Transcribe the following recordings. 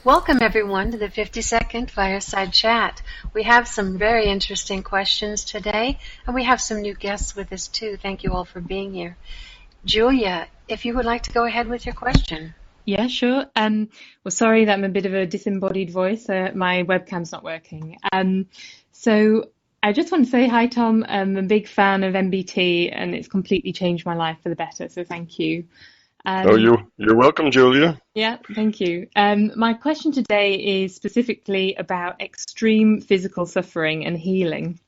Welcome, everyone, to the 50-second Fireside Chat. We have some very interesting questions today, and we have some new guests with us, too. Thank you all for being here. Julia, if you would like to go ahead with your question. Yeah, sure. Well, sorry that I'm a bit of a disembodied voice. My webcam's not working. So I just want to say hi, Tom. I'm a big fan of MBT, and it's completely changed my life for the better, so thank you. You're welcome, Julia. Yeah, thank you. My question today is specifically about extreme physical suffering and healing.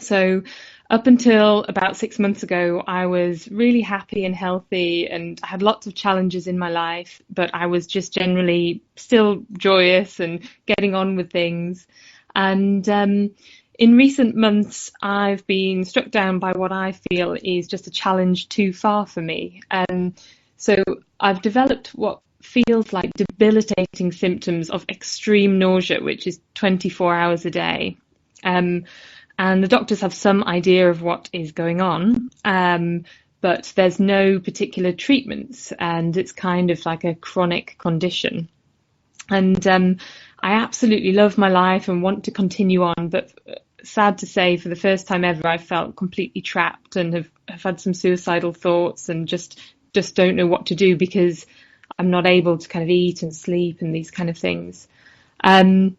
So up until about 6 months ago, I was really happy and healthy and I had lots of challenges in my life, but I was just generally still joyous and getting on with things. And in recent months, I've been struck down by what I feel is just a challenge too far for me. So I've developed what feels like debilitating symptoms of extreme nausea, which is 24 hours a day. And the doctors have some idea of what is going on, but there's no particular treatments, and it's kind of like a chronic condition. And I absolutely love my life and want to continue on, but sad to say, for the first time ever, I felt completely trapped and have had some suicidal thoughts and just don't know what to do because I'm not able to kind of eat and sleep and these kind of things. And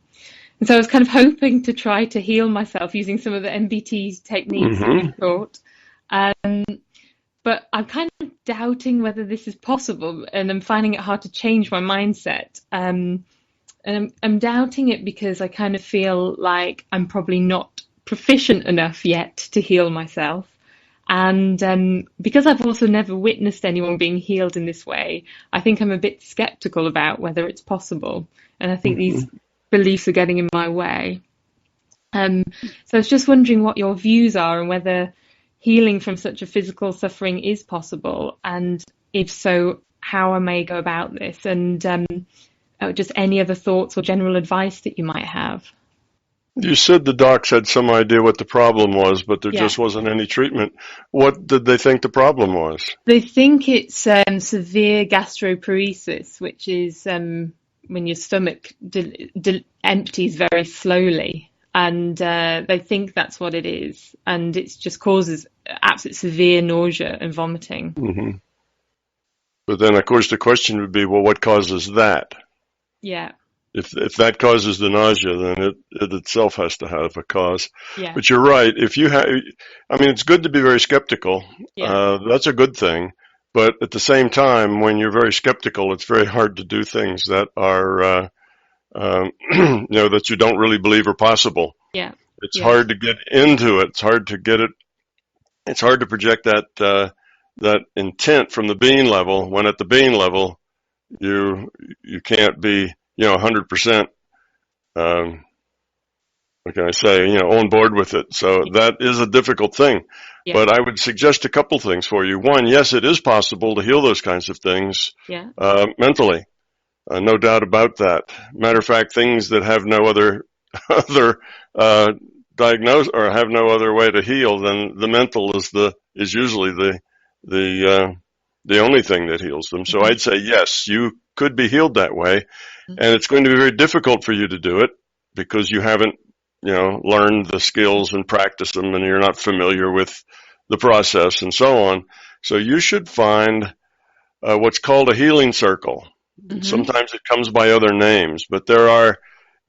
so I was kind of hoping to try to heal myself using some of the MBT techniques that we taught. But I'm kind of doubting whether this is possible, and I'm finding it hard to change my mindset. And I'm doubting it because I kind of feel like I'm probably not proficient enough yet to heal myself. And because I've also never witnessed anyone being healed in this way, I think I'm a bit skeptical about whether it's possible. And I think these beliefs are getting in my way. So I was just wondering what your views are and whether healing from such a physical suffering is possible. And if so, how I may go about this. And just any other thoughts or general advice that you might have. You said the docs had some idea what the problem was, but there just wasn't any treatment. What did they think the problem was? They think it's severe gastroparesis, which is when your stomach empties very slowly. And they think that's what it is. And it just causes absolute severe nausea and vomiting. Mm-hmm. But then, of course, the question would be, well, what causes that? Yeah. If that causes the nausea, then it itself has to have a cause. Yeah. But you're right. If you have, I mean, it's good to be very skeptical. Yeah. That's a good thing. But at the same time, when you're very skeptical, it's very hard to do things that are, that you don't really believe are possible. Yeah. It's hard to get into it. It's hard to get it. It's hard to project that intent from the being level, when at the being level, you can't be, 100%, what can I say, on board with it. So that is a difficult thing. Yeah. But I would suggest a couple things for you. One, yes, it is possible to heal those kinds of things mentally. No doubt about that. Matter of fact, things that have no other diagnose or have no other way to heal, then the mental is usually the only thing that heals them. So I'd say yes, you could be healed that way. And it's going to be very difficult for you to do it because you haven't, learned the skills and practiced them, and you're not familiar with the process and so on. So you should find what's called a healing circle. Sometimes it comes by other names, but there are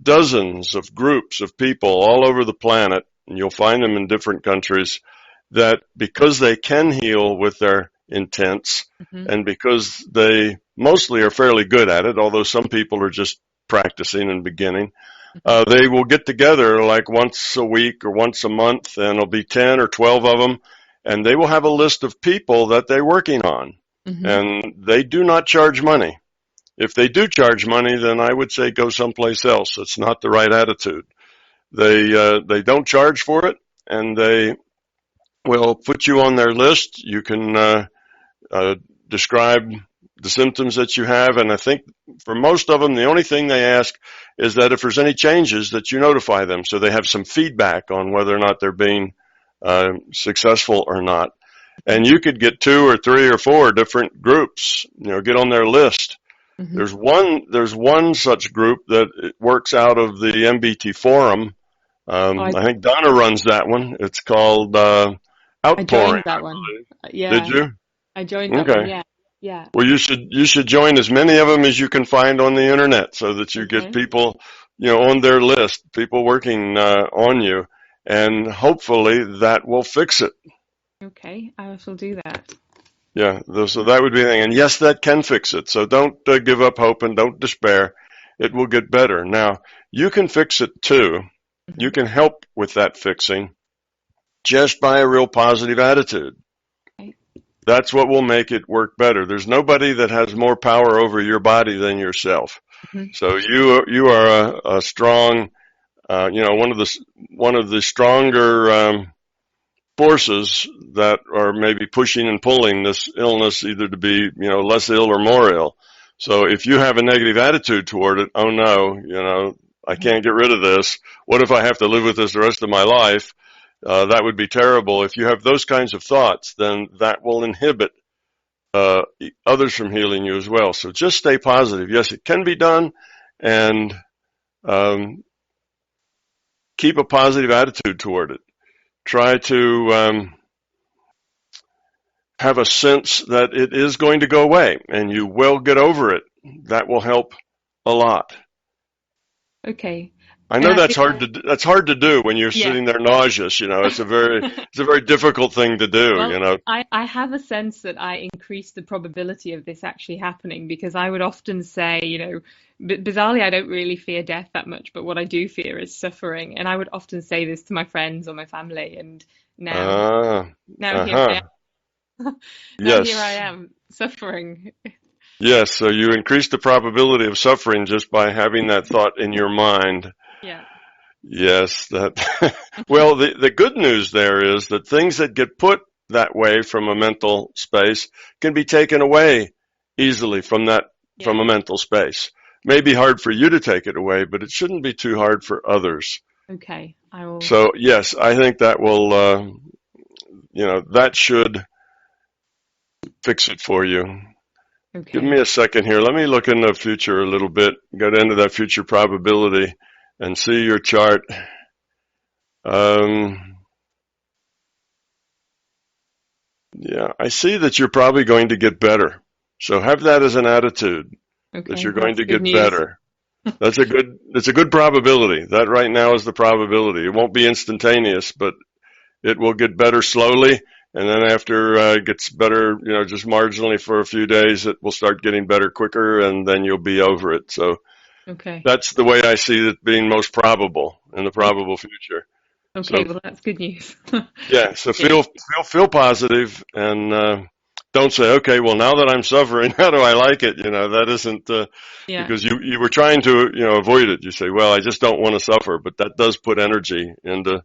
dozens of groups of people all over the planet, and you'll find them in different countries, that because they can heal with their intents and because they mostly are fairly good at it, although some people are just practicing and beginning, they will get together like once a week or once a month, and it'll be 10 or 12 of them, and they will have a list of people that they're working on, and they do not charge money. If they do charge money, then I would say go someplace else. It's not the right attitude. They don't charge for it, and they will put you on their list. You can describe the symptoms that you have, and I think for most of them, the only thing they ask is that if there's any changes, that you notify them so they have some feedback on whether or not they're being successful or not. And you could get 2 or 3 or 4 different groups, get on their list Mm-hmm. There's one such group that works out of the MBT forum. I think Donna runs that one. It's called Outpouring. I joined that one. Yeah. Did you? I joined that one. Yeah. Yeah. Well, you should join as many of them as you can find on the internet, so that you get people, on their list, people working on you, and hopefully that will fix it. Okay, I shall do that. Yeah, so that would be the thing. And yes, that can fix it. So don't give up hope and don't despair. It will get better. Now, you can fix it too. Mm-hmm. You can help with that fixing just by a real positive attitude. Okay. That's what will make it work better. There's nobody that has more power over your body than yourself. Mm-hmm. So you are a strong, one of the stronger forces that are maybe pushing and pulling this illness either to be, less ill or more ill. So if you have a negative attitude toward it, oh no, I can't get rid of this. What if I have to live with this the rest of my life? That would be terrible. If you have those kinds of thoughts, then that will inhibit others from healing you as well. So just stay positive. Yes, it can be done, and keep a positive attitude toward it. Try to have a sense that it is going to go away, and you will get over it. That will help a lot. Okay. I know that's hard to do when you're sitting there nauseous. It's a very difficult thing to do. Well, I have a sense that I increase the probability of this actually happening, because I would often say, bizarrely, I don't really fear death that much, but what I do fear is suffering. And I would often say this to my friends or my family, and now here I am. Yes. Here I am suffering. Yes, so you increase the probability of suffering just by having that thought in your mind. Yeah. Yes, well, the good news there is that things that get put that way from a mental space can be taken away easily from a mental space. May be hard for you to take it away, but it shouldn't be too hard for others. Okay, I will. So yes, I think that will, that should fix it for you. Okay. Give me a second here. Let me look in the future a little bit, get into that future probability and see your chart. Yeah, I see that you're probably going to get better. So have that as an attitude, that you're going to get better. That's a good probability. That right now is the probability. It won't be instantaneous, but it will get better slowly. And then after it gets better, just marginally for a few days, it will start getting better quicker, and then you'll be over it. So that's the way I see it being most probable in the probable future. Okay, well, that's good news. Yeah, so feel positive, and don't say, okay, well, now that I'm suffering, how do I like it? That isn't because you were trying to avoid it. You say, well, I just don't want to suffer, but that does put energy into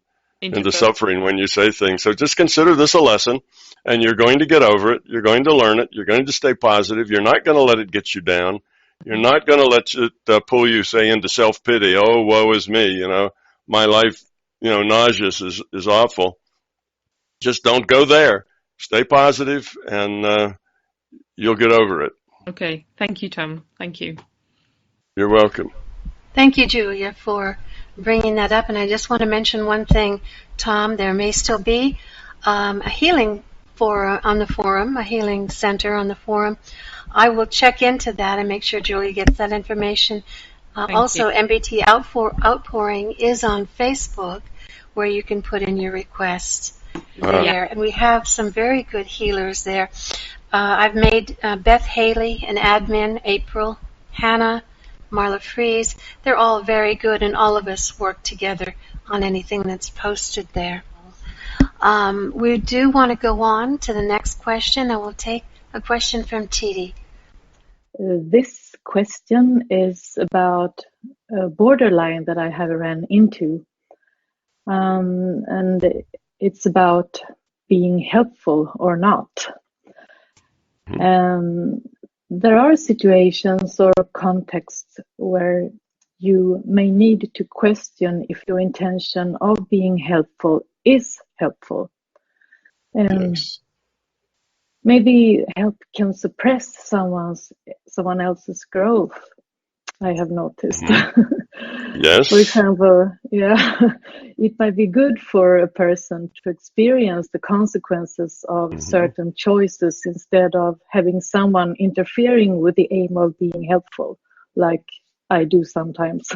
suffering when you say things. So just consider this a lesson, and you're going to get over it. You're going to learn it. You're going to stay positive. You're not going to let it get you down. You're not going to let it pull you, say, into self-pity. Oh, woe is me. My life, nauseous is awful. Just don't go there. Stay positive, and you'll get over it. Okay. Thank you, Tom. Thank you. You're welcome. Thank you, Julia, for bringing that up. And I just want to mention one thing, Tom. There may still be a healing on the forum, a healing center on the forum. I will check into that and make sure Julia gets that information. Also, MBT Outpouring is on Facebook, where you can put in your requests there. And we have some very good healers there. I've made Beth Haley an admin, April, Hannah, Marla Fries. They're all very good, and all of us work together on anything that's posted there. We do want to go on to the next question, and we'll take a question from Titi. This question is about a borderline that I have ran into. And it's about being helpful or not. There are situations or contexts where you may need to question if your intention of being helpful is helpful. Yes. maybe help can suppress someone else's growth. I have noticed. Yes. For example, it might be good for a person to experience the consequences of certain choices instead of having someone interfering with the aim of being helpful, like I do sometimes.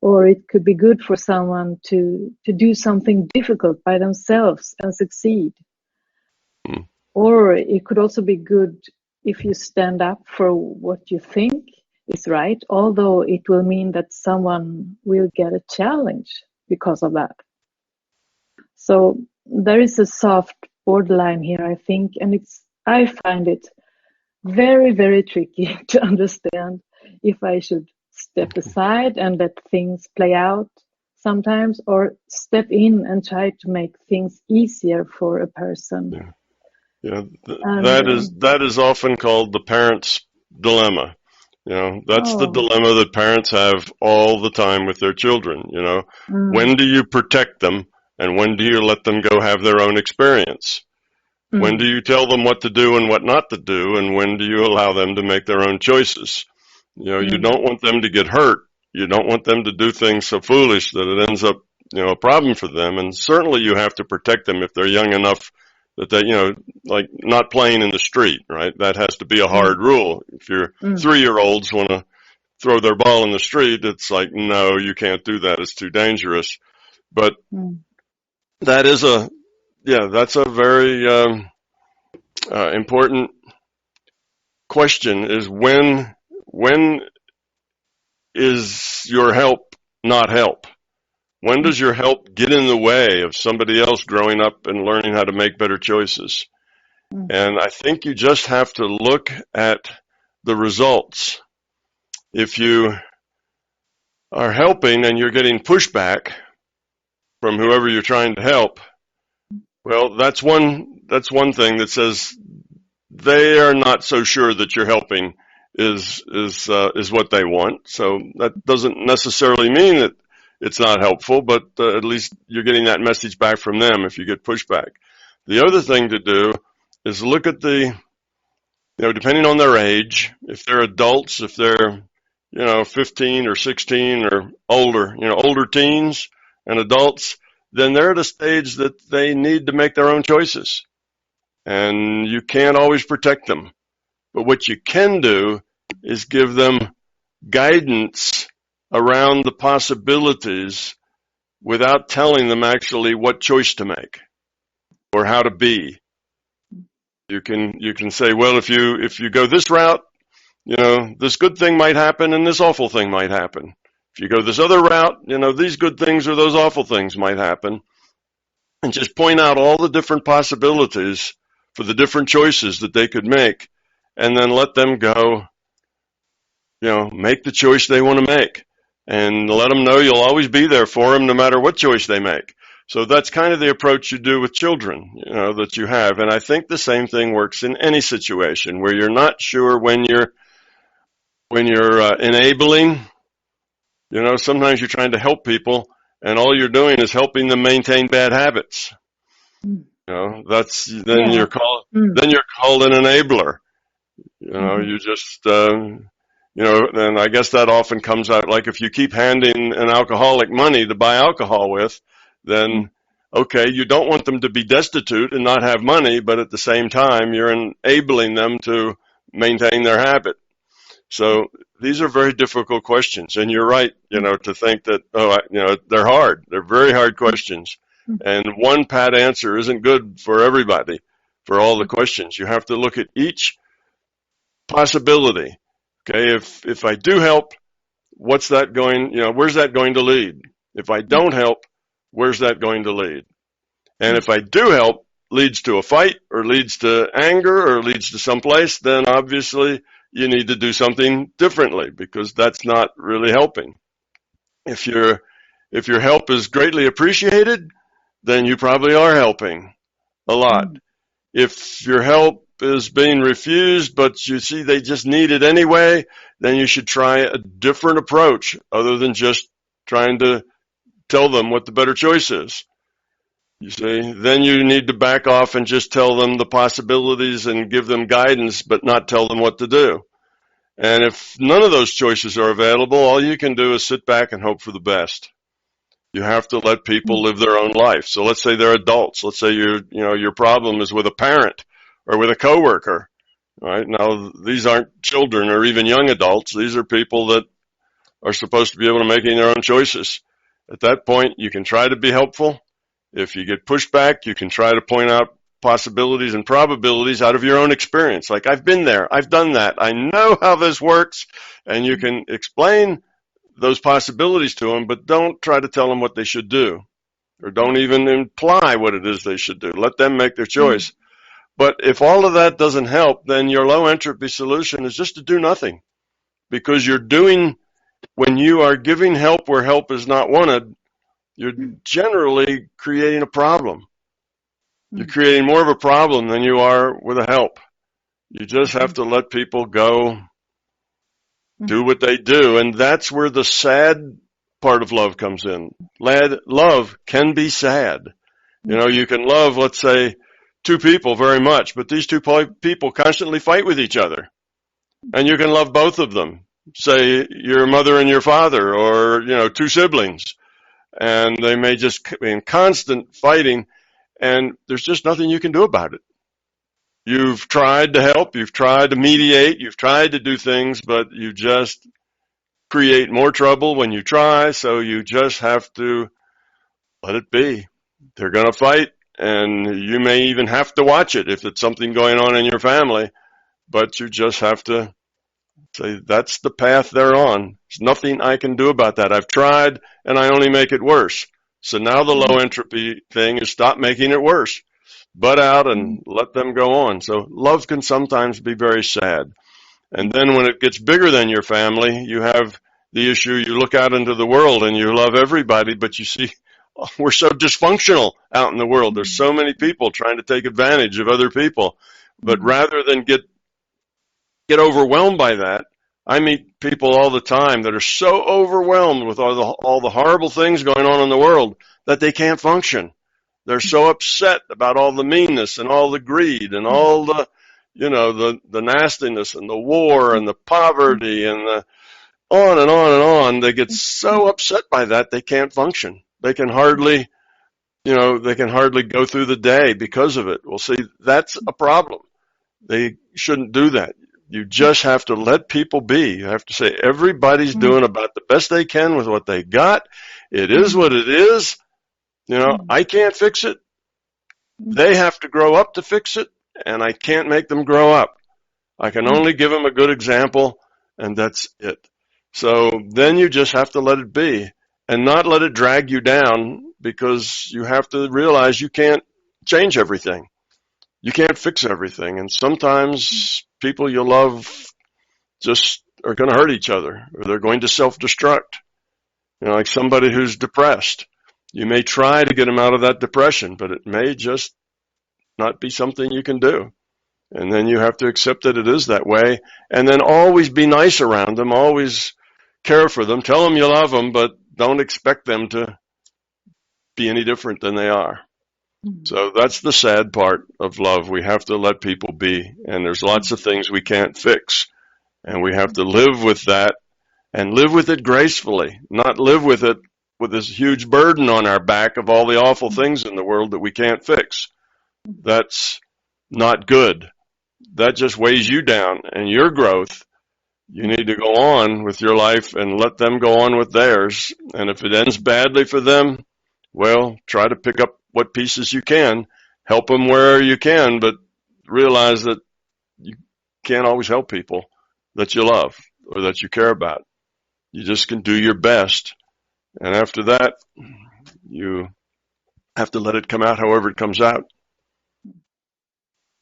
Or it could be good for someone to do something difficult by themselves and succeed. Or it could also be good if you stand up for what you think is right, although it will mean that someone will get a challenge because of that. So there is a soft borderline here, I think, and I find it very, very tricky to understand if I should step aside and let things play out sometimes, or step in and try to make things easier for a person. That is often called the parent's dilemma. That's the dilemma that parents have all the time with their children. When do you protect them, and when do you let them go have their own experience? When do you tell them what to do and what not to do, and when do you allow them to make their own choices? You don't want them to get hurt. You don't want them to do things so foolish that it ends up, a problem for them. And certainly you have to protect them if they're young enough that they, like not playing in the street, right? That has to be a hard rule. If your 3-year-olds want to throw their ball in the street, it's like, no, you can't do that. It's too dangerous. But that's a very important question, is when is your help not help? When does your help get in the way of somebody else growing up and learning how to make better choices? And I think you just have to look at the results. If you are helping and you're getting pushback from whoever you're trying to help, well, that's one thing that says they are not so sure that you're helping is what they want. So that doesn't necessarily mean that it's not helpful, but at least you're getting that message back from them if you get pushback. The other thing to do is look at depending on their age, if they're adults, if they're, 15 or 16 or older, older teens and adults, then they're at a stage that they need to make their own choices. And you can't always protect them. But what you can do is give them guidance around the possibilities without telling them actually what choice to make or how to be. You can say, well, if you go this route, this good thing might happen and this awful thing might happen. If you go this other route, these good things or those awful things might happen. And just point out all the different possibilities for the different choices that they could make, and then let them go, make the choice they want to make, and let them know you'll always be there for them no matter what choice they make. So that's kind of the approach you do with children, that you have. And I think the same thing works in any situation where you're not sure when you're enabling. Sometimes you're trying to help people and all you're doing is helping them maintain bad habits. You're called an enabler. You just, and I guess that often comes out like if you keep handing an alcoholic money to buy alcohol with, then okay, you don't want them to be destitute and not have money, but at the same time, you're enabling them to maintain their habit. So these are very difficult questions, and you're right, to think that, they're hard. They're very hard questions. And one pat answer isn't good for everybody, for all the questions. You have to look at each possibility. Okay, if I do help, where's that going to lead? If I don't help, where's that going to lead? And if I do help, leads to a fight or leads to anger or leads to someplace, then obviously you need to do something differently because that's not really helping. If your help is greatly appreciated, then you probably are helping a lot. If your help is being refused, but you see they just need it anyway, then you should try a different approach other than just trying to tell them what the better choice is. You see, then you need to back off and just tell them the possibilities and give them guidance, but not tell them what to do. And if none of those choices are available, all you can do is sit back and hope for the best. You have to let people live their own life. So let's say they're adults. Let's say your problem is with a parent or with a coworker. Right? Now, these aren't children or even young adults. These are people that are supposed to be able to make their own choices. At that point, you can try to be helpful. If you get pushed back, you can try to point out possibilities and probabilities out of your own experience. Like, I've been there, I've done that, I know how this works, and you can explain those possibilities to them, but don't try to tell them what they should do, or don't even imply what it is they should do. Let them make their choice. But if all of that doesn't help, then your low entropy solution is just to do nothing, because when you are giving help where help is not wanted, you're generally creating a problem. You're creating more of a problem than you are with a help. You just have to let people go do what they do. And that's where the sad part of love comes in. Love can be sad. You can love, let's say, two people very much, but these two people constantly fight with each other. And you can love both of them. Say your mother and your father, or, two siblings. And they may just be in constant fighting, and there's just nothing you can do about it. You've tried to help, you've tried to mediate, you've tried to do things, but you just create more trouble when you try, so you just have to let it be. They're going to fight, and you may even have to watch it if it's something going on in your family, but you just have to say, that's the path they're on. There's nothing I can do about that. I've tried, and I only make it worse. So now the low entropy thing is stop making it worse. Butt out and let them go on. So love can sometimes be very sad. And then when it gets bigger than your family, you have the issue, you look out into the world and you love everybody, but you see, we're so dysfunctional out in the world. There's so many people trying to take advantage of other people. But rather than get overwhelmed by that, I meet people all the time that are so overwhelmed with all the horrible things going on in the world that they can't function. They're so upset about all the meanness and all the greed and all the, the nastiness and the war and the poverty and the on and on and on. They get so upset by that they can't function. They can hardly go through the day because of it. Well, see, that's a problem. They shouldn't do that. You just have to let people be. You have to say everybody's doing about the best they can with what they got. It is what it is. I can't fix it. They have to grow up to fix it, and I can't make them grow up. I can only give them a good example, and that's it. So then you just have to let it be and not let it drag you down, because you have to realize you can't change everything. You can't fix everything. And sometimes people you love just are going to hurt each other, or they're going to self-destruct. Like somebody who's depressed. You may try to get them out of that depression, but it may just not be something you can do. And then you have to accept that it is that way, and then always be nice around them, always care for them, tell them you love them, but don't expect them to be any different than they are. So that's the sad part of love. We have to let people be, and there's lots of things we can't fix, and we have to live with that and live with it gracefully, not live with it with this huge burden on our back of all the awful things in the world that we can't fix. That's not good. That just weighs you down and your growth. You need to go on with your life and let them go on with theirs. And if it ends badly for them, well, try to pick up what pieces you can, help them where you can, but realize that you can't always help people that you love or that you care about. You just can do your best. And after that, you have to let it come out however it comes out.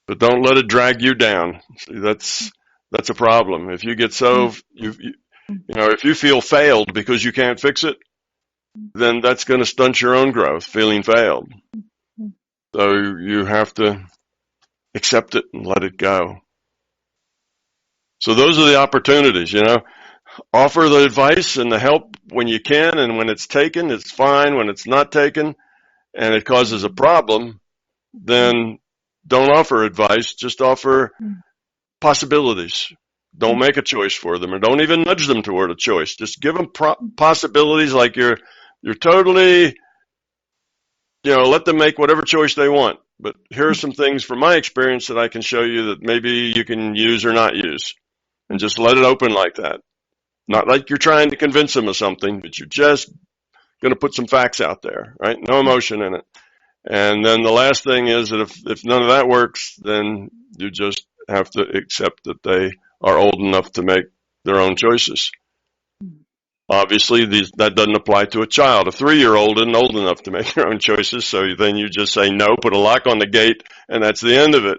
But don't let it drag you down. See, that's a problem. If you get if you feel failed because you can't fix it, then that's going to stunt your own growth, feeling failed. So you have to accept it and let it go. So those are the opportunities, Offer the advice and the help when you can, and when it's taken, it's fine. When it's not taken, and it causes a problem, then don't offer advice, just offer possibilities. Don't make a choice for them, or don't even nudge them toward a choice. Just give them possibilities, like you're totally, let them make whatever choice they want. But here are some things from my experience that I can show you that maybe you can use or not use. And just let it open like that. Not like you're trying to convince them of something, but you're just going to put some facts out there, right? No emotion in it. And then the last thing is that if none of that works, then you just have to accept that they are old enough to make their own choices. Obviously, that doesn't apply to a child. A 3-year-old isn't old enough to make their own choices, so then you just say no, put a lock on the gate, and that's the end of it.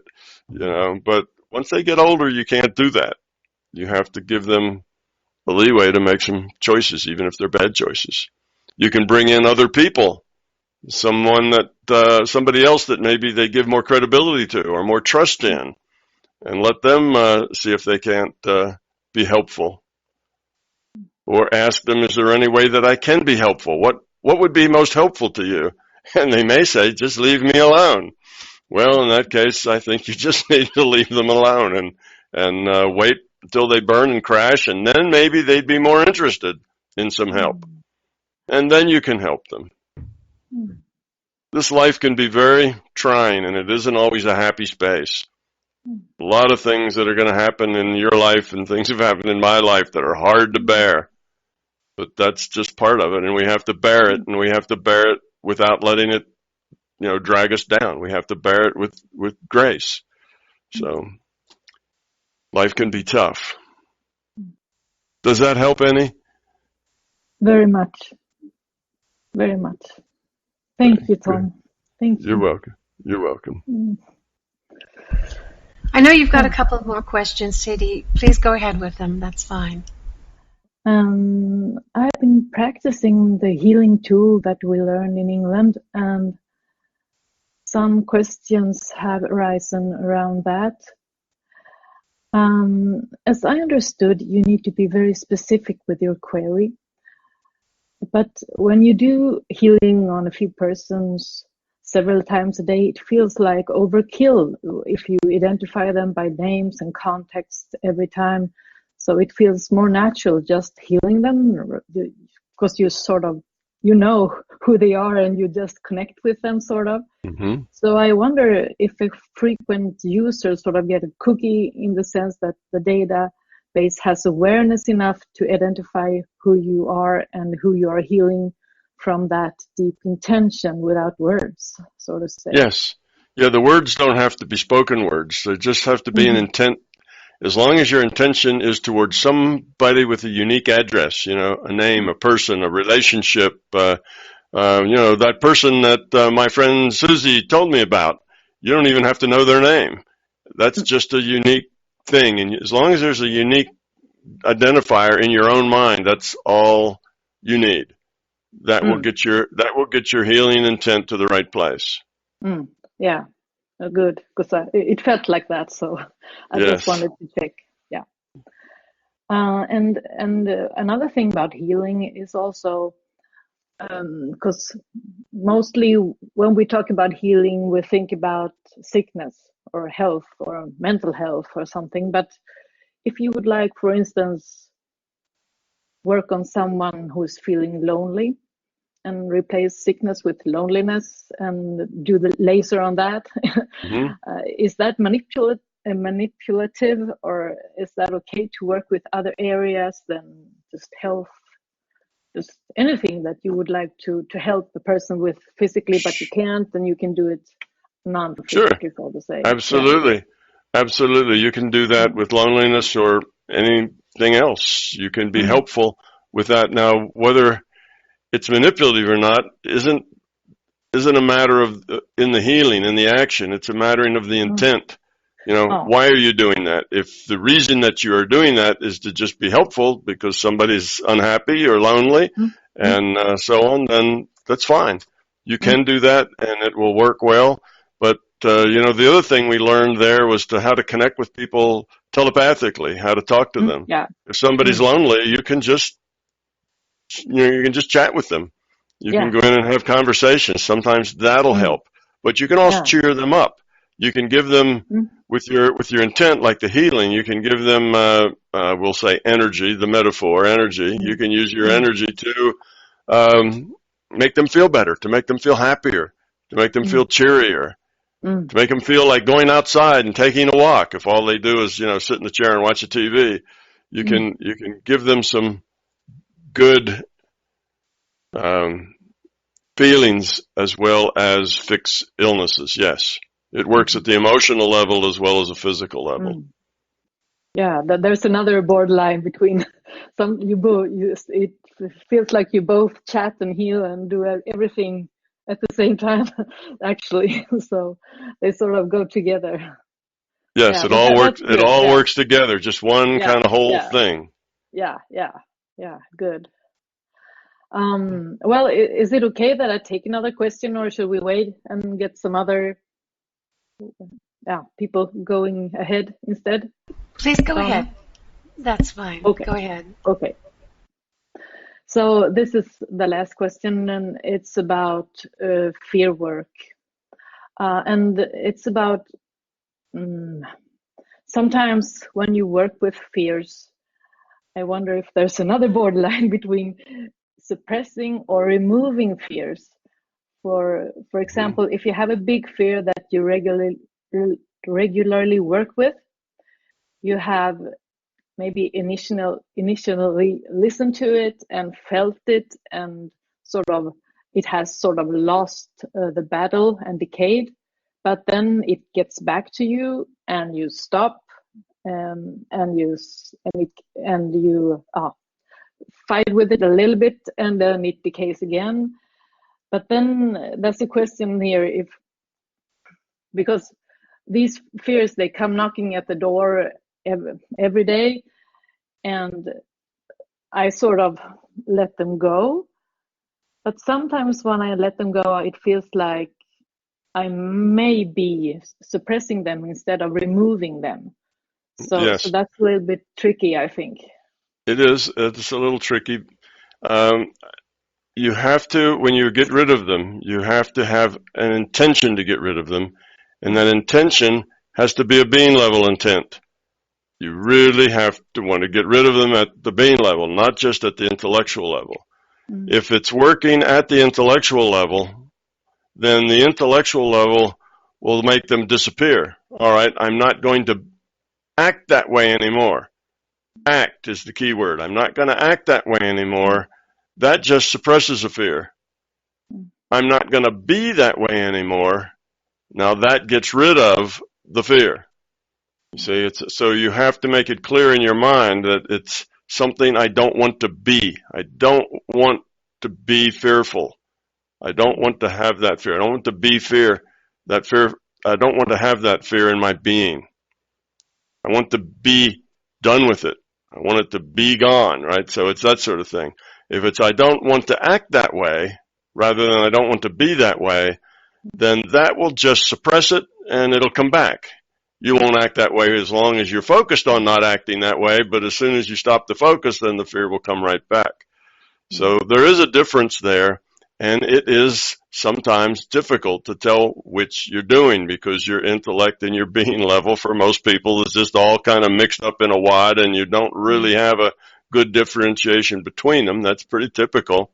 But once they get older, you can't do that. You have to give them a leeway to make some choices, even if they're bad choices. You can bring in other people, somebody else that maybe they give more credibility to or more trust in, and let them see if they can't be helpful. Or ask them, is there any way that I can be helpful? What would be most helpful to you? And they may say, just leave me alone. Well, in that case, I think you just need to leave them alone and wait until they burn and crash, and then maybe they'd be more interested in some help. And then you can help them. This life can be very trying, and it isn't always a happy space. A lot of things that are going to happen in your life and things have happened in my life that are hard to bear. But that's just part of it, and we have to bear it, and we have to bear it without letting it, drag us down. We have to bear it with grace. So life can be tough. Does that help any? Very much. Very much. Thank you, Tom. Thank you. You're welcome. You're welcome. I know you've got a couple more questions, Sadie. Please go ahead with them. That's fine. I've been practicing the healing tool that we learned in England, and some questions have arisen around that. As I understood, you need to be very specific with your query. But when you do healing on a few persons several times a day, it feels like overkill if you identify them by names and context every time. So it feels more natural just healing them, because you sort of, who they are and you just connect with them, sort of. Mm-hmm. So I wonder if a frequent user sort of get a cookie, in the sense that the database has awareness enough to identify who you are and who you are healing from that deep intention without words, so to say. Yes. Yeah, the words don't have to be spoken words. They just have to be an intent. As long as your intention is towards somebody with a unique address, a name, a person, a relationship, that person that my friend Susie told me about, you don't even have to know their name. That's just a unique thing. And as long as there's a unique identifier in your own mind, that's all you need. That will get your healing intent to the right place. Yeah. Good, because it felt like that, so I just wanted to check. Yeah. And another thing about healing is also, because mostly when we talk about healing, we think about sickness or health or mental health or something. But if you would like, for instance, work on someone who's feeling lonely, and replace sickness with loneliness and do the laser on that. Is that manipulative, or is that okay to work with other areas than just health? Just anything that you would like to help the person with physically, but you can't, then you can do it non-physically, so to say. Absolutely. Yeah. Absolutely. You can do that with loneliness or anything else. You can be helpful with that. Now, whether it's manipulative or not isn't a matter of in the healing, in the action. It's a matter of the intent. Why are you doing that? If the reason that you are doing that is to just be helpful because somebody's unhappy or lonely and so on, then that's fine. You can do that and it will work well. But, the other thing we learned there was how to connect with people telepathically, how to talk to them. Yeah. If somebody's lonely, you can just chat with them You can go in and have conversations. Sometimes that'll help. But you can also cheer them up. You can give them, with your intent, like the healing, you can give them, we'll say energy, the metaphor, energy. You can use your energy to make them feel better, to make them feel happier, to make them feel cheerier, to make them feel like going outside and taking a walk. If all they do is, sit in the chair and watch a TV, you can give them some good feelings as well as fix illnesses. Yes, it works at the emotional level as well as a physical level. Yeah, there's another borderline between it feels like you both chat and heal and do everything at the same time, actually. So they sort of go together. Yes, it all works. It all works together. Just one kind of whole thing. Yeah. Good. Well, is it okay that I take another question, or should we wait and get some other people going ahead instead? Please go ahead. That's fine. Okay. Go ahead. Okay. So this is the last question, and it's about fear work. And it's about sometimes when you work with fears, I wonder if there's another borderline between suppressing or removing fears. For example, if you have a big fear that you regularly work with, you have maybe initially listened to it and felt it, and it has sort of lost the battle and decayed, but then it gets back to you and you stop and you fight with it a little bit, and then it decays again. But then there's a question here, because these fears, they come knocking at the door every day, and I sort of let them go. But sometimes when I let them go, it feels like I may be suppressing them instead of removing them. So that's a little bit tricky, I think. It is. It's a little tricky. You have to, when you get rid of them, you have to have an intention to get rid of them. And that intention has to be a being level intent. You really have to want to get rid of them at the being level, not just at the intellectual level. If it's working at the intellectual level, then the intellectual level will make them disappear. All right, I'm not going to act that way anymore. Act is the key word. I'm not going to act that way anymore. That just suppresses a fear. I'm not going to be that way anymore. Now that gets rid of the fear. You see, so you have to make it clear in your mind that it's something I don't want to be. I don't want to be fearful. I don't want to have that fear. I don't want to be fear. That fear. I don't want to have that fear in my being. I want to be done with it. I want it to be gone, right? So it's that sort of thing. If it's I don't want to act that way, rather than I don't want to be that way, then that will just suppress it and it'll come back. You won't act that way as long as you're focused on not acting that way, but as soon as you stop the focus, then the fear will come right back. So there is a difference there, and it is sometimes difficult to tell which you're doing because your intellect and your being level for most people is just all kind of mixed up in a wad, and you don't really have a good differentiation between them. That's pretty typical.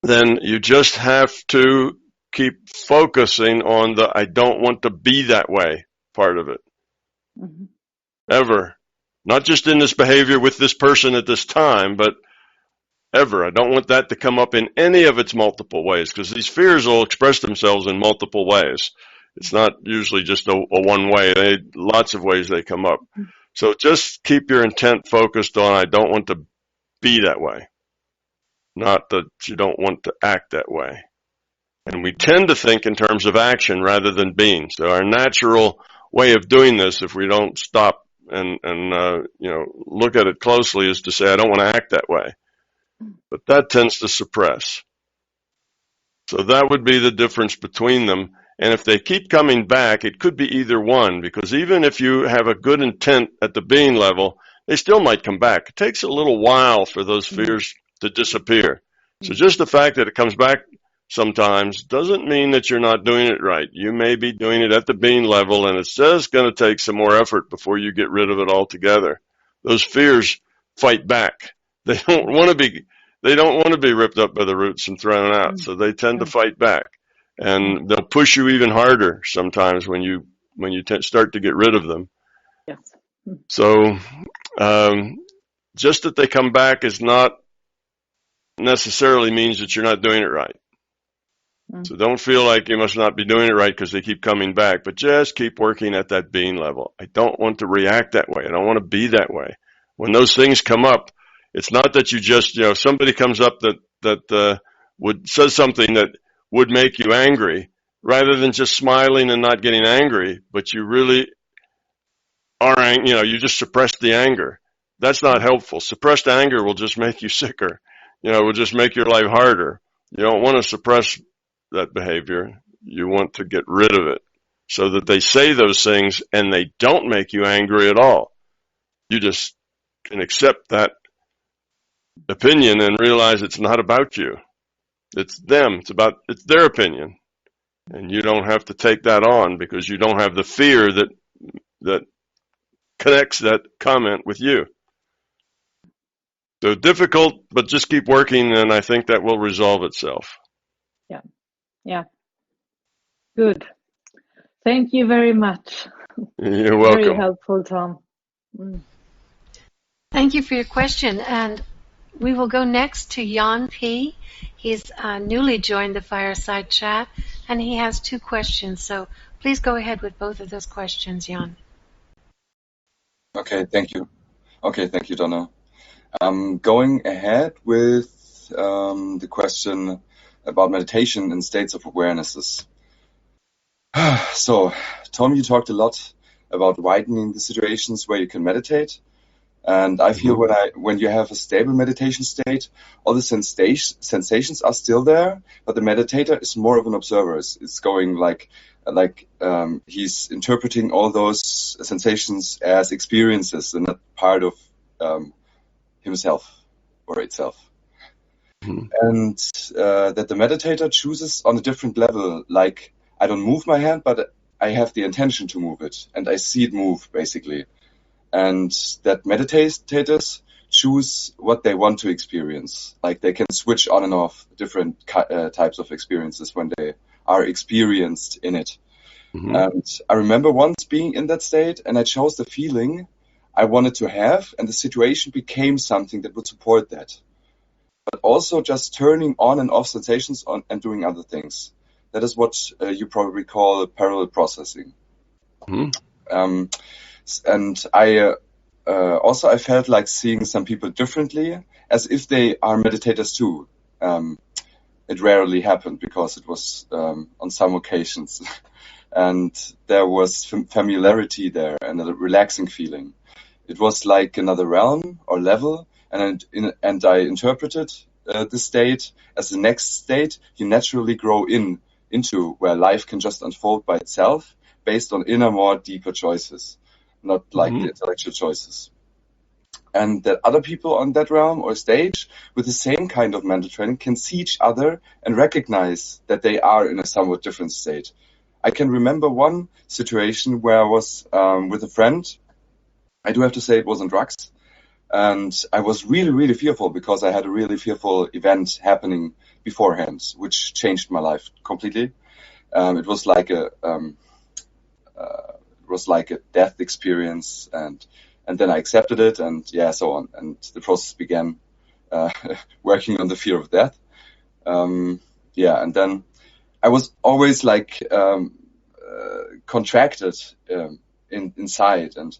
Then you just have to keep focusing on the I don't want to be that way part of it. Ever. Not just in this behavior with this person at this time, but ever. I don't want that to come up in any of its multiple ways, because these fears will express themselves in multiple ways. It's not usually just a one way. Lots of ways they come up. So just keep your intent focused on I don't want to be that way. Not that you don't want to act that way. And we tend to think in terms of action rather than being. So our natural way of doing this, if we don't stop and look at it closely, is to say, I don't want to act that way. But that tends to suppress. So that would be the difference between them. And if they keep coming back, it could be either one, because even if you have a good intent at the being level, they still might come back. It takes a little while for those fears to disappear. So just the fact that it comes back sometimes doesn't mean that you're not doing it right. You may be doing it at the being level, and it's just going to take some more effort before you get rid of it altogether. Those fears fight back. They don't want to be ripped up by the roots and thrown out. So they tend to fight back, and they'll push you even harder sometimes when you start to get rid of them. Yes. So just that they come back is not necessarily means that you're not doing it right. So don't feel like you must not be doing it right because they keep coming back, but just keep working at that being level. I don't want to react that way. I don't want to be that way. When those things come up, it's not that you just, somebody comes up that says something that would make you angry, rather than just smiling and not getting angry, but you really are, you just suppress the anger. That's not helpful. Suppressed anger will just make you sicker. Will just make your life harder. You don't want to suppress that behavior. You want to get rid of it so that they say those things and they don't make you angry at all. You just can accept that opinion and realize it's not about you. It's them. It's their opinion. And you don't have to take that on because you don't have the fear that connects that comment with you. So difficult, but just keep working, and I think that will resolve itself. Yeah. Good. Thank you very much. You're welcome. Very helpful, Tom. Thank you for your question. And we will go next to Jan P. He's newly joined the Fireside Chat, and he has 2 questions. So please go ahead with both of those questions, Jan. Okay, thank you. Thank you, Donna. Going ahead with the question about meditation and states of awarenesses. So, Tom, you talked a lot about widening the situations where you can meditate. And I feel when you have a stable meditation state, all the sensations are still there, but the meditator is more of an observer. It's going like he's interpreting all those sensations as experiences and not part of himself or itself. And that the meditator chooses on a different level, like I don't move my hand, but I have the intention to move it, and I see it move, basically. And that meditators choose what they want to experience. Like they can switch on and off different types of experiences when they are experienced in it. And I remember once being in that state, and I chose the feeling I wanted to have, and the situation became something that would support that. But also just turning on and off sensations and doing other things. That is what you probably call parallel processing. And I also felt like seeing some people differently, as if they are meditators too. It rarely happened because it was on some occasions. And there was familiarity there and a relaxing feeling. It was like another realm or level, and I interpreted this state as the next state you naturally grow into, where life can just unfold by itself based on inner, more deeper choices, not like the intellectual choices. And that other people on that realm or stage with the same kind of mental training can see each other and recognize that they are in a somewhat different state. I can remember one situation where I was with a friend. I do have to say it was on drugs. And I was really, really fearful because I had a really fearful event happening beforehand, which changed my life completely. It was like a death experience, and then I accepted it, and so on. And the process began working on the fear of death. And then I was always like contracted inside, and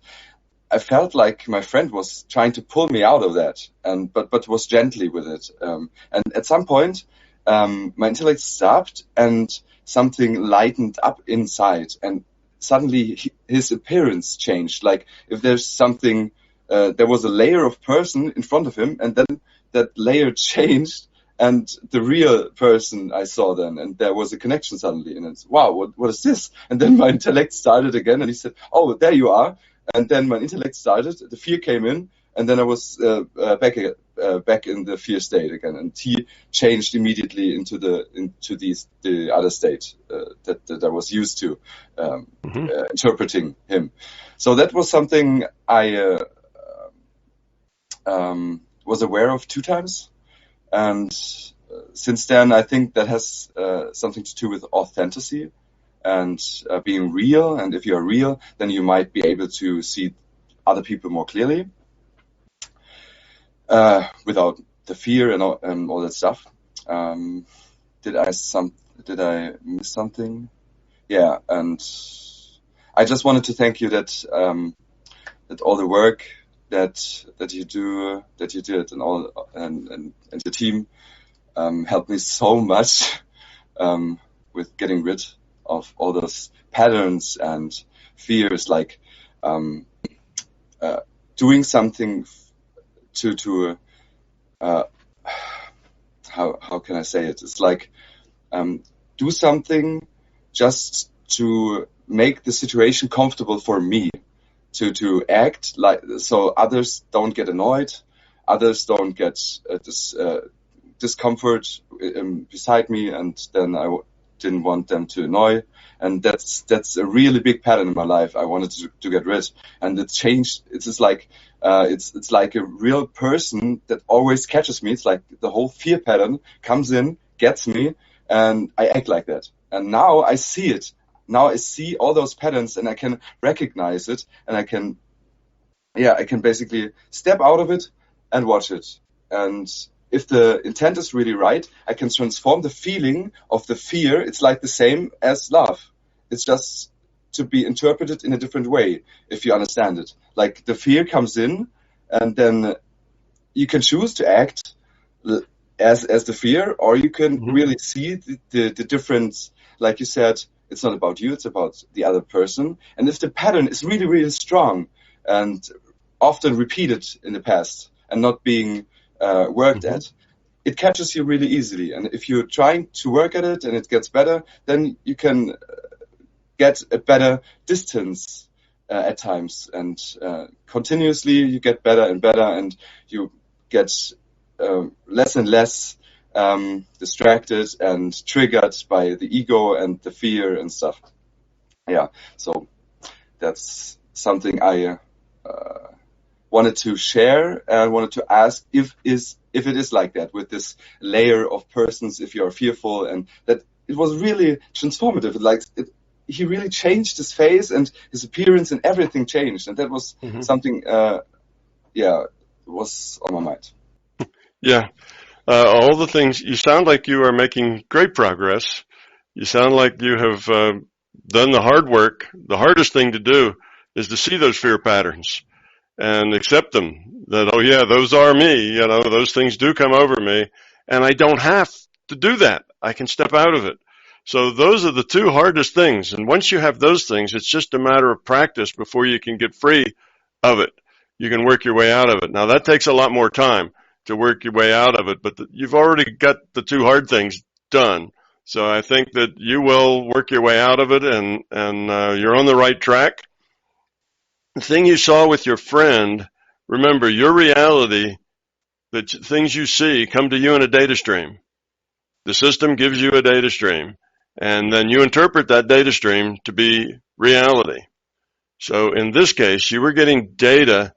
I felt like my friend was trying to pull me out of that, but was gently with it. And at some point, my intellect stopped, and something lightened up inside, and suddenly his appearance changed. Like if there's something, there was a layer of person in front of him, and then that layer changed, and the real person I saw then, and there was a connection suddenly, and it's, wow, what is this? And then my intellect started again, and he said, oh, there you are. And then my intellect started, the fear came in, and then I was back in the fear state again, and he changed immediately into the other state that I was used to interpreting him. So that was something I was aware of 2 times, and since then I think that has something to do with authenticity and being real. And if you're real, then you might be able to see other people more clearly without the fear and all that stuff. Did I miss something? Yeah, and I just wanted to thank you that all the work that you did and all and your team helped me so much with getting rid of all those patterns and fears, like doing something to how can I say it? It's like do something just to make the situation comfortable for me, to act like so others don't get annoyed, others don't get discomfort beside me, and then I didn't want them to annoy. And that's a really big pattern in my life I wanted to get rid. And it changed. It's just like it's like a real person that always catches me. It's like the whole fear pattern comes in, gets me, and I act like that. And now I see it. Now I see all those patterns, and I can recognize it, and I can basically step out of it and watch it. And if the intent is really right, I can transform the feeling of the fear. It's like the same as love. It's just to be interpreted in a different way, if you understand it. Like the fear comes in, and then you can choose to act as the fear, or you can really see the difference. Like you said, it's not about you, it's about the other person. And if the pattern is really, really strong and often repeated in the past and not being worked at, it catches you really easily. And if you're trying to work at it and it gets better, then you can get a better distance at times. And continuously you get better and better, and you get less and less distracted and triggered by the ego and the fear and stuff. Yeah, so that's something I wanted to share, and I wanted to ask if it is like that with this layer of persons, if you're fearful, and that it was really transformative. Like he really changed his face and his appearance, and everything changed, and that was something was on my mind. Yeah. All the things, you sound like you are making great progress. You sound like you have done the hard work. The hardest thing to do is to see those fear patterns and accept them, that, oh yeah, those are me, those things do come over me, and I don't have to do that. I can step out of it. So those are the 2 hardest things. And once you have those things, it's just a matter of practice before you can get free of it. You can work your way out of it. Now that takes a lot more time to work your way out of it, but you've already got the 2 hard things done. So I think that you will work your way out of it, and you're on the right track. The thing you saw with your friend, remember, your reality, the things you see come to you in a data stream. The system gives you a data stream, and then you interpret that data stream to be reality. So in this case, you were getting data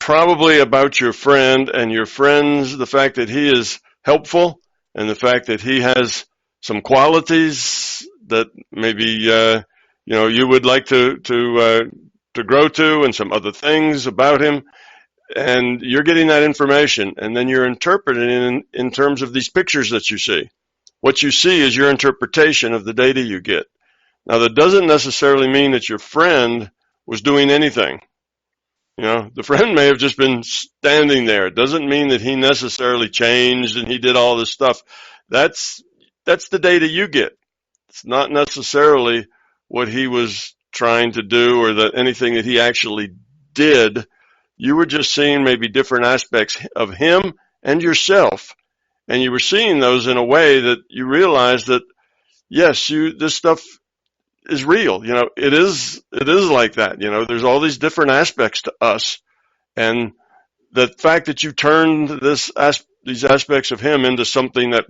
probably about your friend and your friend's, the fact that he is helpful and the fact that he has some qualities that maybe you would like to grow to, and some other things about him, and you're getting that information, and then you're interpreting it in terms of these pictures that you see. What you see is your interpretation of the data you get. Now that doesn't necessarily mean that your friend was doing anything. The friend may have just been standing there. It doesn't mean that he necessarily changed and he did all this stuff. That's the data you get. It's not necessarily what he was trying to do, or that anything that he actually did. You were just seeing maybe different aspects of him and yourself, and you were seeing those in a way that you realized that, yes, this stuff is real. You know, it is like that. You know, there's all these different aspects to us, and the fact that you turned these aspects of him into something that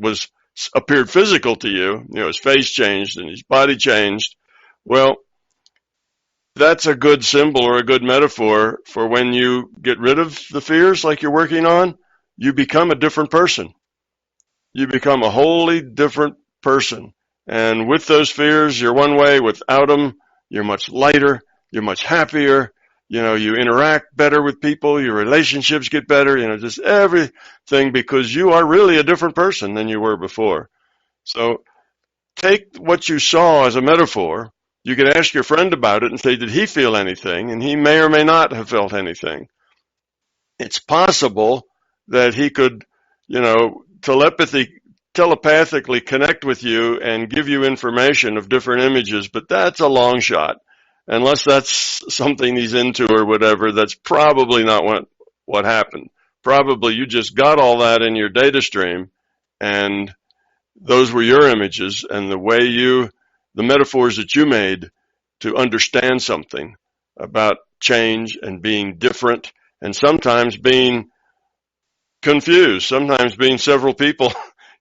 appeared physical to you, you know, his face changed and his body changed. Well, that's a good symbol or a good metaphor for when you get rid of the fears like you're working on, you become a different person. You become a wholly different person. And with those fears, you're one way. Without them, you're much lighter. You're much happier. You know, you interact better with people. Your relationships get better. You know, just everything, because you are really a different person than you were before. So take what you saw as a metaphor. You could ask your friend about it and say, did he feel anything? And he may or may not have felt anything. It's possible that he could, you know, telepathically connect with you and give you information of different images, but that's a long shot. Unless that's something he's into or whatever, that's probably not what happened. Probably you just got all that in your data stream, and those were your images, and the metaphors that you made to understand something about change and being different, and sometimes being confused, sometimes being several people.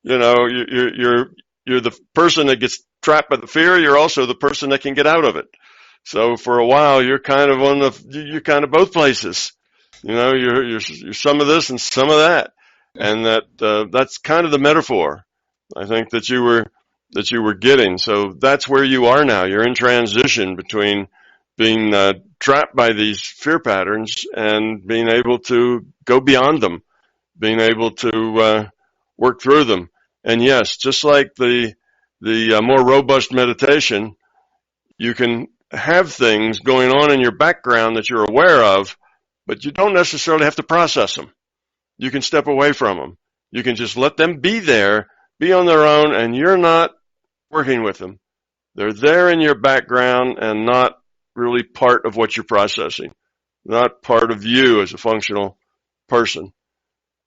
You know, you're the person that gets trapped by the fear. You're also the person that can get out of it. So for a while, you're kind of both places. You know, you're some of this and some of that, and that's kind of the metaphor I think that you were getting. So that's where you are now. You're in transition between being trapped by these fear patterns and being able to go beyond them, being able to work through them. And yes, just like the more robust meditation, you can have things going on in your background that you're aware of, but you don't necessarily have to process them. You can step away from them. You can just let them be there, be on their own, and you're not working with them. They're there in your background and not really part of what you're processing, not part of you as a functional person.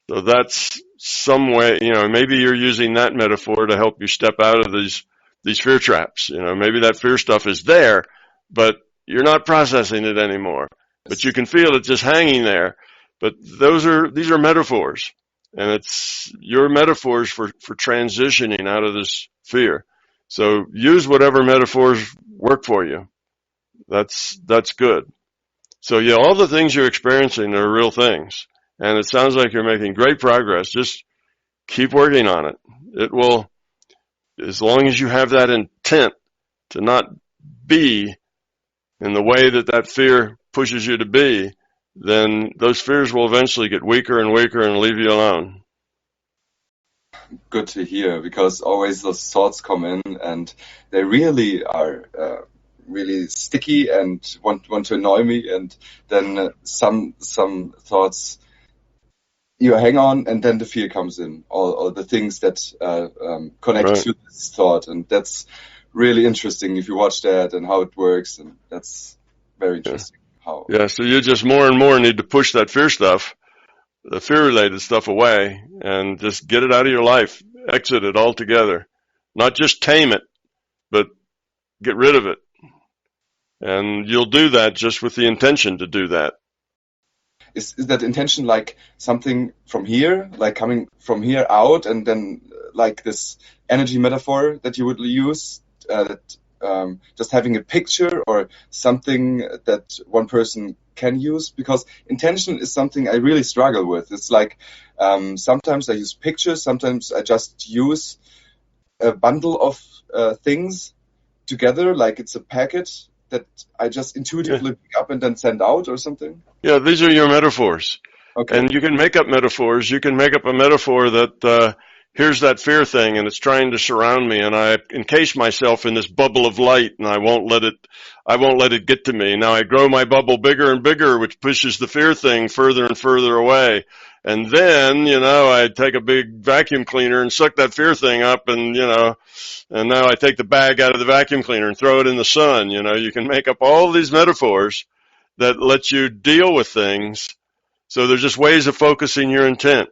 So that's some way, you know, maybe you're using that metaphor to help you step out of these fear traps. You know, maybe that fear stuff is there, but you're not processing it anymore. But you can feel it just hanging there. But these are metaphors, and it's your metaphors for transitioning out of this fear. So use whatever metaphors work for you. That's good. So yeah, all the things you're experiencing are real things. And it sounds like you're making great progress. Just keep working on it. It will, as long as you have that intent to not be in the way that fear pushes you to be, then those fears will eventually get weaker and weaker and leave you alone. Good to hear, because always those thoughts come in and they really are really sticky and want to annoy me, and then some thoughts you hang on, and then the fear comes in, or the things that connect Right. to this thought, and that's really interesting if you watch that and how it works, and that's very interesting. How Yeah, so you just more and more need to push that fear stuff, the fear-related stuff away, and just get it out of your life. Exit it altogether. Not just tame it, but get rid of it. And you'll do that just with the intention to do that. is that intention like something from here, like coming from here out, and then like this energy metaphor that you would use, just having a picture or something that one person can use? Because intention is something I really struggle with. It's like sometimes I use pictures, sometimes I just use a bundle of things together, like it's a packet that I just intuitively pick up and then send out or something. Yeah, these are your metaphors. Okay. And you can make up metaphors. You can make up a metaphor that here's that fear thing, and it's trying to surround me, and I encase myself in this bubble of light, and I won't let it get to me. Now I grow my bubble bigger and bigger, which pushes the fear thing further and further away. And then, I take a big vacuum cleaner and suck that fear thing up, and and now I take the bag out of the vacuum cleaner and throw it in the sun. You can make up all these metaphors that let you deal with things. So they're just ways of focusing your intent.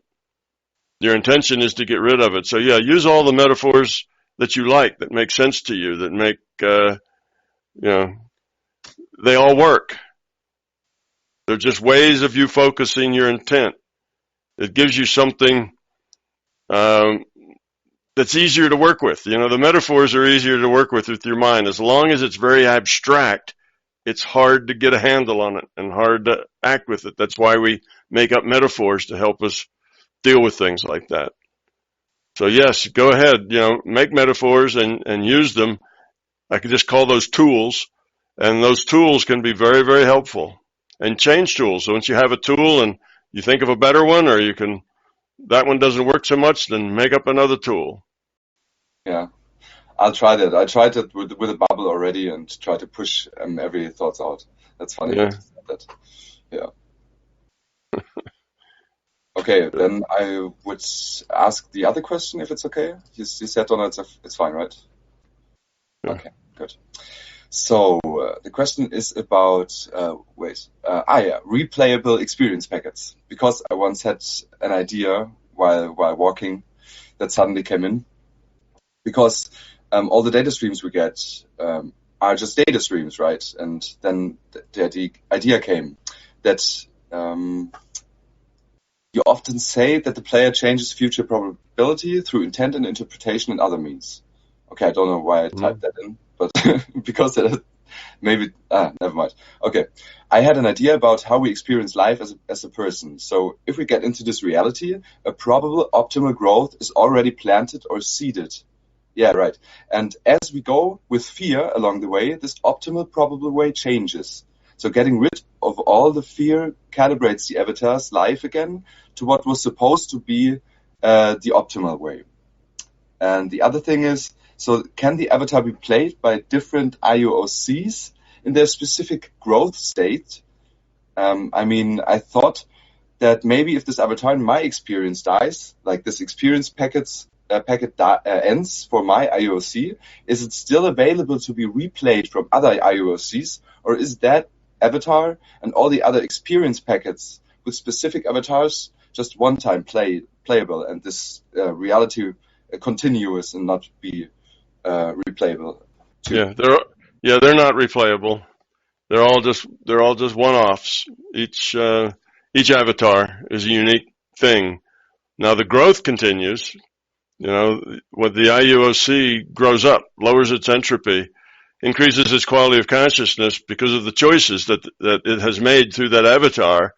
Your intention is to get rid of it. So yeah, use all the metaphors that you like, that make sense to you, that make they all work. They're just ways of you focusing your intent. It gives you something that's easier to work with. The metaphors are easier to work with your mind. As long as it's very abstract, it's hard to get a handle on it and hard to act with it. That's why we make up metaphors to help us deal with things like that. So yes, go ahead, make metaphors and use them. I could just call those tools, and those tools can be very, very helpful. And change tools. So once you have a tool and you think of a better one, or that one doesn't work so much, then make up another tool. Yeah, I'll try that. I tried it with a bubble already and try to push every thoughts out. That's funny. Yeah. That. Yeah. Okay, then I would ask the other question if it's okay. You said on it's fine, right? Yeah. Okay, good. So the question is about replayable experience packets, because I once had an idea while walking that suddenly came in, because all the data streams we get are just data streams, right? And then the idea came that you often say that the player changes future probability through intent and interpretation and other means. Okay, I don't know why I typed that in, but because maybe, never mind. Okay, I had an idea about how we experience life as a person. So if we get into this reality, a probable optimal growth is already planted or seeded. Yeah, right. And as we go with fear along the way, this optimal probable way changes. So getting rid of all the fear calibrates the avatar's life again to what was supposed to be the optimal way. And the other thing is, so can the avatar be played by different IUOCs in their specific growth state? I thought that maybe if this avatar in my experience dies, like this experience packet ends for my IUOC, is it still available to be replayed from other IUOCs, or is that avatar and all the other experience packets with specific avatars just one-time playable, and this reality continuous and not be replayable too? Yeah, they're not replayable. They're all just one-offs. Each avatar is a unique thing. Now the growth continues. What the IUOC grows up, lowers its entropy, increases its quality of consciousness because of the choices that it has made through that avatar.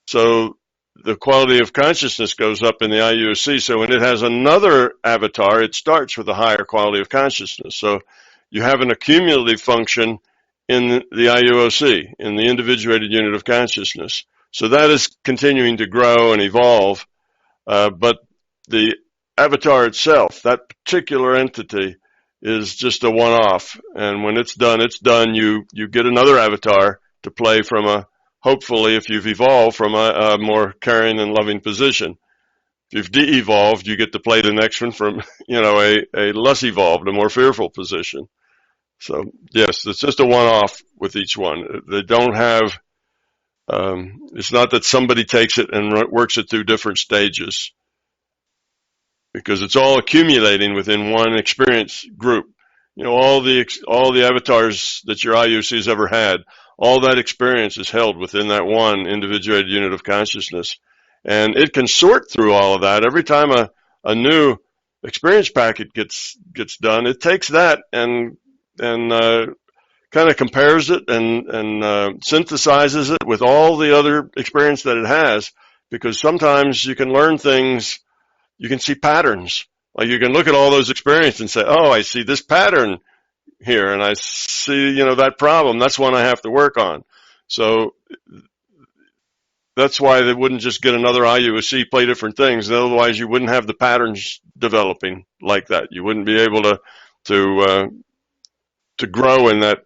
So the quality of consciousness goes up in the IUOC. So when it has another avatar, it starts with a higher quality of consciousness. So you have an accumulative function in the IUOC, in the individuated unit of consciousness. So that is continuing to grow and evolve. But the avatar itself, that particular entity, is just a one-off. And when it's done, you get another avatar to play from hopefully, if you've evolved, from a more caring and loving position. If you've de-evolved, you get to play the next one from, a less evolved, a more fearful position. So yes, it's just a one-off with each one. They don't have, it's not that somebody takes it and works it through different stages, because it's all accumulating within one experience group. All the avatars that your IUC has ever had, all that experience is held within that one individuated unit of consciousness. And it can sort through all of that. Every time a new experience packet gets done, it takes that and kind of compares it and synthesizes it with all the other experience that it has, because sometimes you can learn things, you can see patterns. Like you can look at all those experiences and say, oh, I see this pattern here, and I see, that problem. That's one I have to work on. So that's why they wouldn't just get another IUOC, play different things. Otherwise, you wouldn't have the patterns developing like that. You wouldn't be able to grow in that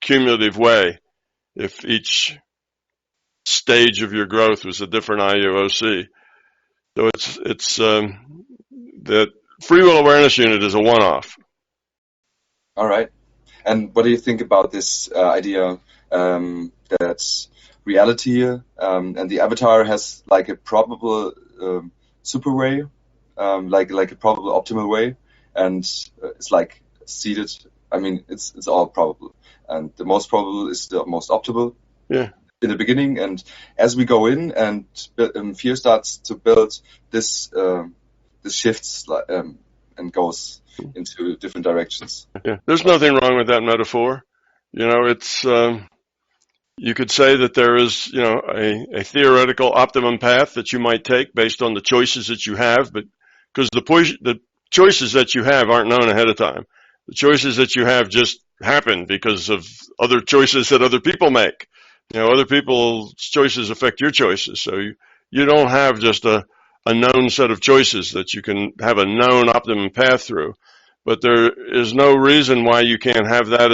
cumulative way if each stage of your growth was a different IUOC. So it's that free will awareness unit is a one-off. All right. And what do you think about this idea that reality and the avatar has like a probable super way, like a probable optimal way, and it's like seeded I mean, it's all probable, and the most probable is the most optimal. Yeah. In the beginning, and as we go in and fear starts to build, this shifts and goes into different directions. Yeah, there's nothing wrong with that metaphor. You know, it's you could say that there is, you know, a theoretical optimum path that you might take based on the choices that you have, but because the choices that you have aren't known ahead of time. The choices that you have just happen because of other choices that other people make. You know, other people's choices affect your choices, so you don't have just a known set of choices that you can have a known optimum path through. But there is no reason why you can't have that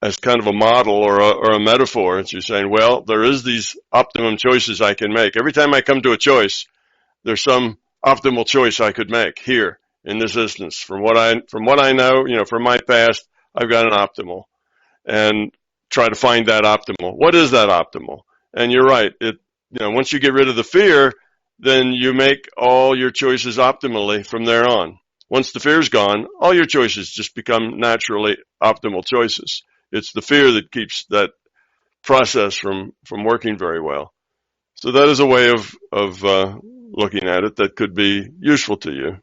as kind of a model or a metaphor. It's you're saying, well, there is these optimum choices I can make. Every time I come to a choice, there's some optimal choice I could make here in this instance. From what I know, you know, from my past, I've got an optimal, and try to find that optimal. What is that optimal? And you're right. You know, once you get rid of the fear, then you make all your choices optimally from there on. Once the fear's gone, all your choices just become naturally optimal choices. It's the fear that keeps that process from working very well. So that is a way of looking at it that could be useful to you.